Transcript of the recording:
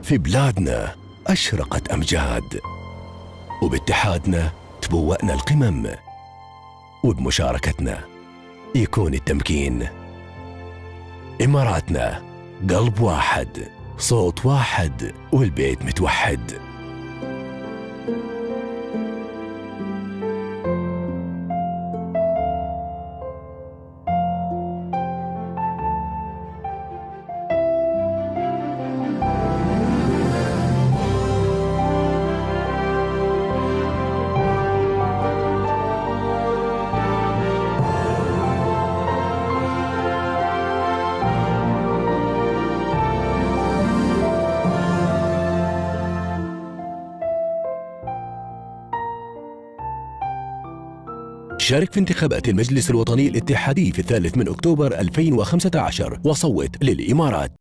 في بلادنا أشرقت أمجاد، وباتحادنا تبوأنا القمم، وبمشاركتنا يكون التمكين. إماراتنا قلب واحد، صوت واحد، والبيت متوحد. شارك في انتخابات المجلس الوطني الاتحادي في 3 أكتوبر 2015 وصوت للإمارات.